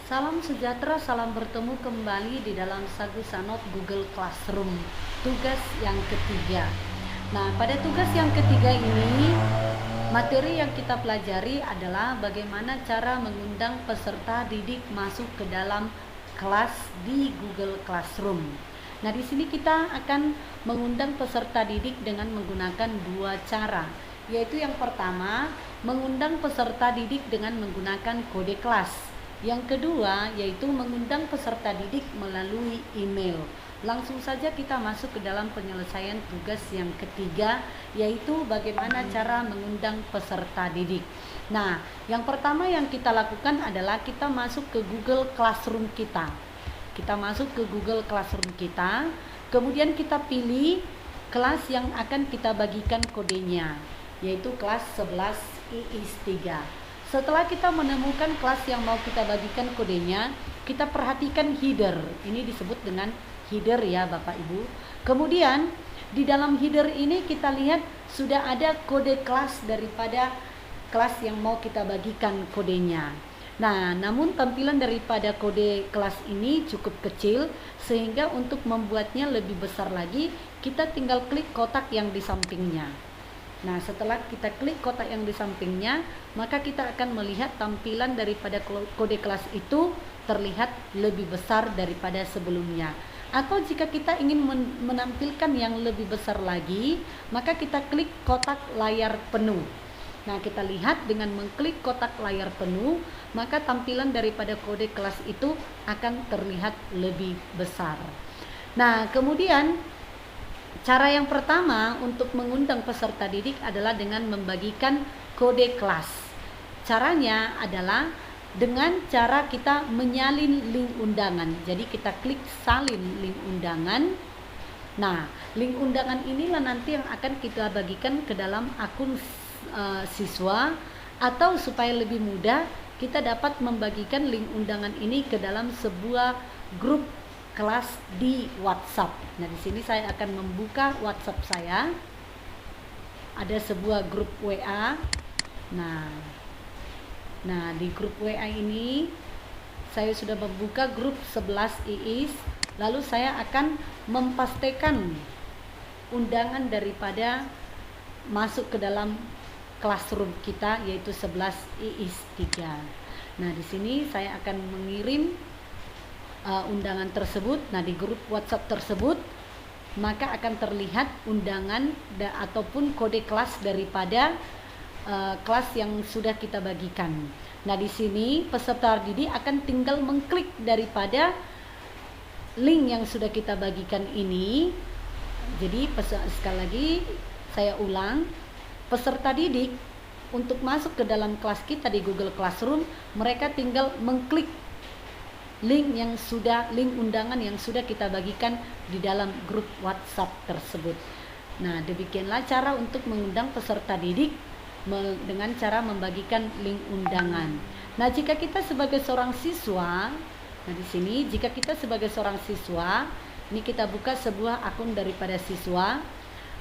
Salam sejahtera, salam bertemu kembali di dalam Sagu Sanot Google Classroom. Tugas yang ketiga. Nah, pada tugas yang ketiga ini, materi yang kita pelajari adalah bagaimana cara mengundang peserta didik masuk ke dalam kelas di Google Classroom. Nah, di sini kita akan mengundang peserta didik dengan menggunakan dua cara, yaitu yang pertama, mengundang peserta didik dengan menggunakan kode kelas. Yang kedua, yaitu mengundang peserta didik melalui email. Langsung saja kita masuk ke dalam penyelesaian tugas yang ketiga, yaitu bagaimana cara mengundang peserta didik. Nah, yang pertama yang kita lakukan adalah kita masuk ke Google Classroom kita. Kita masuk ke Google Classroom kita, kemudian kita pilih kelas yang akan kita bagikan kodenya, yaitu kelas 11 IIS 3. Setelah kita menemukan kelas yang mau kita bagikan kodenya, kita perhatikan header. Ini disebut dengan header ya Bapak Ibu. Kemudian di dalam header ini kita lihat sudah ada kode kelas daripada kelas yang mau kita bagikan kodenya. Nah, namun tampilan daripada kode kelas ini cukup kecil, sehingga untuk membuatnya lebih besar lagi, kita tinggal klik kotak yang di sampingnya. Nah, setelah kita klik kotak yang di sampingnya, maka kita akan melihat tampilan daripada kode kelas itu terlihat lebih besar daripada sebelumnya. Atau jika kita ingin menampilkan yang lebih besar lagi, maka kita klik kotak layar penuh. Nah, kita lihat dengan mengklik kotak layar penuh, maka tampilan daripada kode kelas itu akan terlihat lebih besar. Nah, kemudian cara yang pertama untuk mengundang peserta didik adalah dengan membagikan kode kelas. Caranya adalah dengan cara kita menyalin link undangan. Jadi kita klik salin link undangan. Nah, link undangan inilah nanti yang akan kita bagikan ke dalam akun siswa, atau supaya lebih mudah kita dapat membagikan link undangan ini ke dalam sebuah grup kelas di WhatsApp. Nah, di sini saya akan membuka WhatsApp saya. Ada sebuah grup WA. Nah, di grup WA ini saya sudah membuka grup 11 IIS. Lalu saya akan mempastekan undangan daripada masuk ke dalam classroom kita, yaitu 11 IIS 3. Nah, di sini saya akan mengirim undangan tersebut. Nah, di grup WhatsApp tersebut maka akan terlihat undangan ataupun kode kelas daripada kelas yang sudah kita bagikan. Nah, di sini peserta didik akan tinggal mengklik daripada link yang sudah kita bagikan ini. Jadi sekali lagi saya ulang, peserta didik untuk masuk ke dalam kelas kita di Google Classroom, mereka tinggal mengklik link undangan yang sudah kita bagikan di dalam grup WhatsApp tersebut. Nah, demikianlah cara untuk mengundang peserta didik dengan cara membagikan link undangan. Nah, jika kita sebagai seorang siswa, di sini jika kita sebagai seorang siswa, ini kita buka sebuah akun daripada siswa,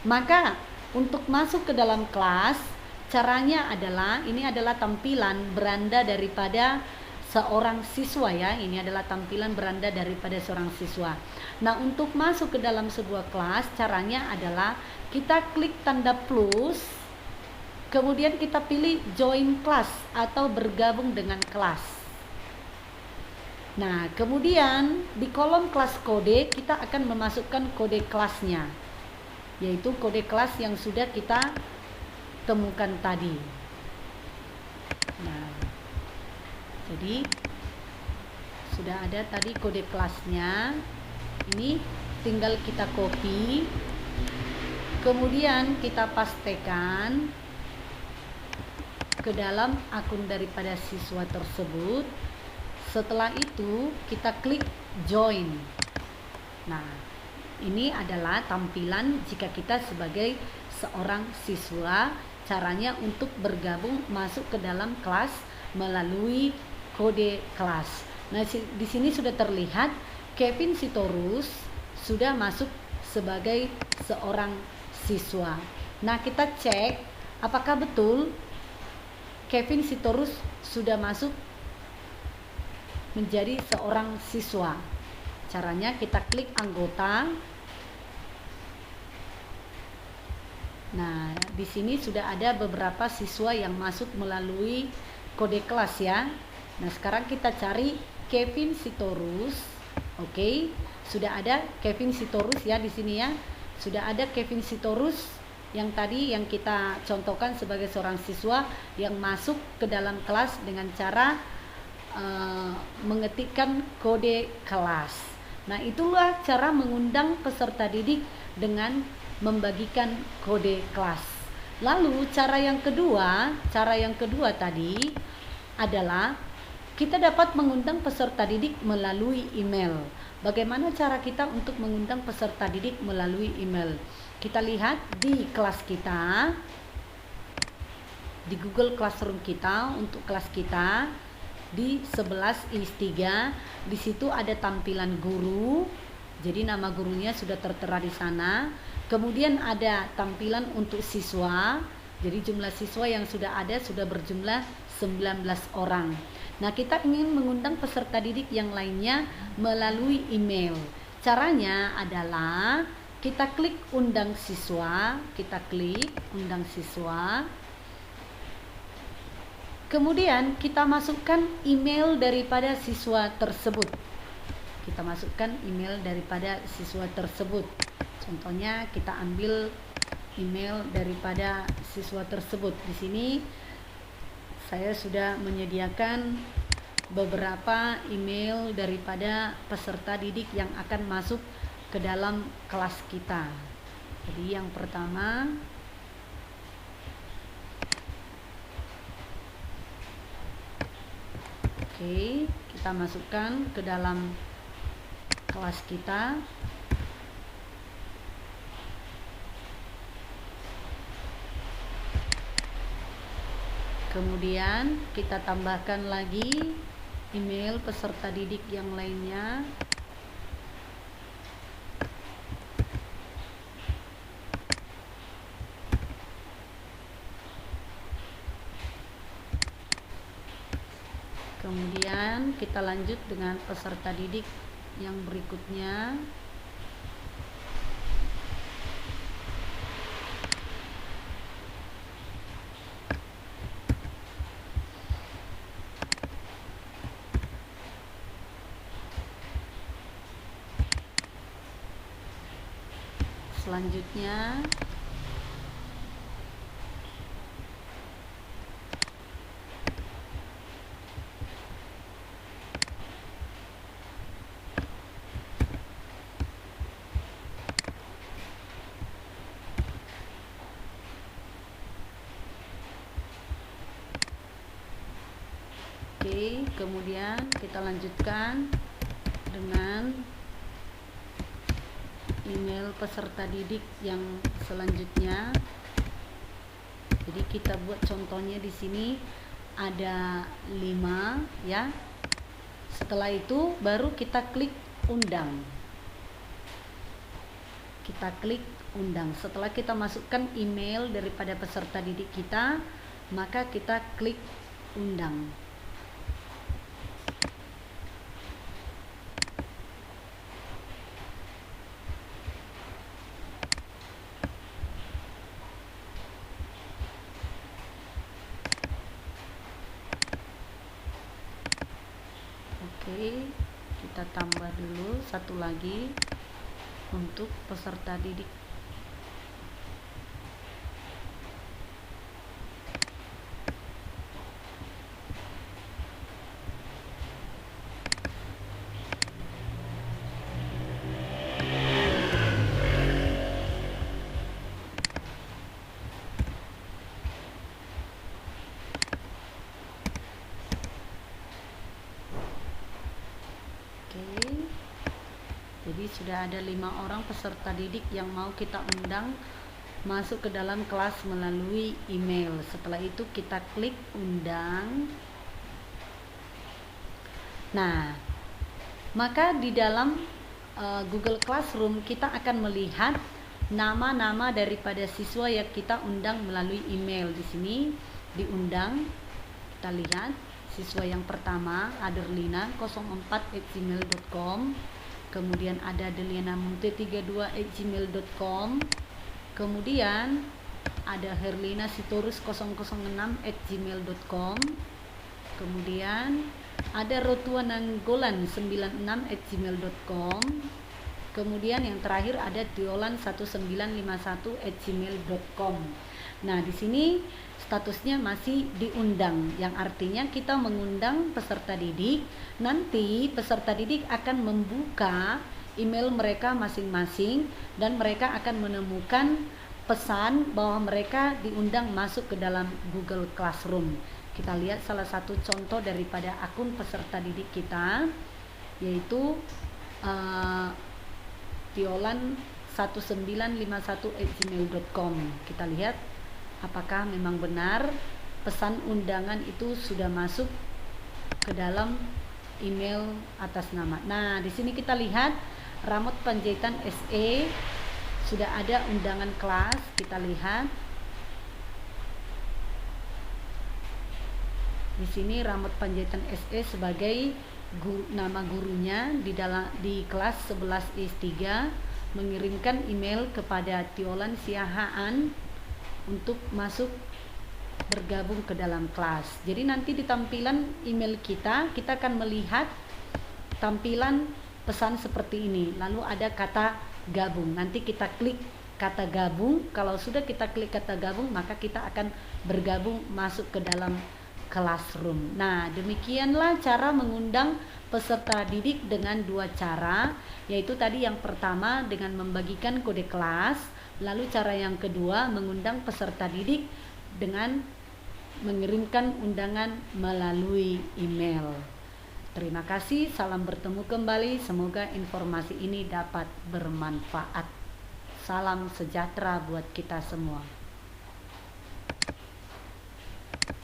maka untuk masuk ke dalam kelas, caranya adalah, ini adalah tampilan beranda daripada seorang siswa ya. Ini adalah tampilan beranda daripada seorang siswa. Nah, untuk masuk ke dalam sebuah kelas, caranya adalah kita klik tanda plus, kemudian kita pilih join class atau bergabung dengan kelas. Nah, kemudian di kolom kelas kode kita akan memasukkan kode kelasnya, yaitu kode kelas yang sudah kita temukan tadi. Nah, jadi sudah ada tadi kode kelasnya. Ini tinggal kita copy, kemudian kita pastekan ke dalam akun daripada siswa tersebut. Setelah itu kita klik join. Nah, ini adalah tampilan jika kita sebagai seorang siswa, caranya untuk bergabung masuk ke dalam kelas melalui kode kelas. Nah, di sini sudah terlihat Kevin Sitorus sudah masuk sebagai seorang siswa. Nah, kita cek apakah betul Kevin Sitorus sudah masuk menjadi seorang siswa. Caranya kita klik anggota. Nah, di sini sudah ada beberapa siswa yang masuk melalui kode kelas ya. Nah, sekarang kita cari Kevin Sitorus. Oke, sudah ada Kevin Sitorus ya di sini ya. Sudah ada Kevin Sitorus yang tadi yang kita contohkan sebagai seorang siswa yang masuk ke dalam kelas dengan cara mengetikkan kode kelas. Nah, itulah cara mengundang peserta didik dengan membagikan kode kelas. Lalu cara yang kedua tadi adalah kita dapat mengundang peserta didik melalui email. Bagaimana cara kita untuk mengundang peserta didik melalui email? Kita lihat di kelas kita, di Google Classroom kita, untuk kelas kita di 11-3, di situ ada tampilan guru. Jadi nama gurunya sudah tertera di sana. Kemudian ada tampilan untuk siswa. Jadi jumlah siswa yang sudah ada sudah berjumlah 19 orang. Nah, kita ingin mengundang peserta didik yang lainnya melalui email. Caranya adalah kita klik undang siswa, kemudian kita masukkan email daripada siswa tersebut. Contohnya kita ambil email daripada siswa tersebut. Di sini saya sudah menyediakan beberapa email daripada peserta didik yang akan masuk ke dalam kelas kita. Jadi yang pertama, oke, kita masukkan ke dalam kelas kita. Kemudian kita tambahkan lagi email peserta didik yang lainnya. Kemudian kita lanjut dengan peserta didik yang berikutnya. Selanjutnya kemudian kita lanjutkan dengan email peserta didik yang selanjutnya. Jadi kita buat contohnya di sini ada 5 ya. Setelah itu baru kita klik undang. Setelah kita masukkan email daripada peserta didik kita, maka kita klik undang. Oke, kita tambah dulu satu lagi untuk peserta didik. Jadi sudah ada 5 orang peserta didik yang mau kita undang masuk ke dalam kelas melalui email. Setelah itu kita klik undang. Nah, maka di dalam Google Classroom kita akan melihat nama-nama daripada siswa yang kita undang melalui email. Di sini diundang, kita lihat siswa yang pertama aderlina04@gmail.com, kemudian ada delianamute32@gmail.com, kemudian ada Herlina Sitorus 006@gmail.com, kemudian ada Rotuananggolan 96@gmail.com, kemudian yang terakhir ada Diolan1951@gmail.com. Nah, di sini statusnya masih diundang, yang artinya kita mengundang peserta didik. Nanti peserta didik akan membuka email mereka masing-masing dan mereka akan menemukan pesan bahwa mereka diundang masuk ke dalam Google Classroom. Kita lihat salah satu contoh daripada akun peserta didik kita, yaitu Diolan1951@gmail.com. Kita lihat apakah memang benar pesan undangan itu sudah masuk ke dalam email atas nama. Nah, di sini kita lihat Ramot Panjaitan SE sudah ada undangan kelas. Kita lihat di sini Ramot Panjaitan SE sebagai nama gurunya di kelas 11 S3 mengirimkan email kepada Diolan Siahaan untuk masuk bergabung ke dalam kelas. Jadi nanti di tampilan email kita akan melihat tampilan pesan seperti ini. Lalu ada kata gabung. Nanti kita klik kata gabung. Kalau sudah kita klik kata gabung, maka kita akan bergabung masuk ke dalam Classroom. Nah, demikianlah cara mengundang peserta didik dengan dua cara, yaitu tadi yang pertama dengan membagikan kode kelas, lalu cara yang kedua mengundang peserta didik dengan mengirimkan undangan melalui email. Terima kasih, salam bertemu kembali, semoga informasi ini dapat bermanfaat. Salam sejahtera buat kita semua.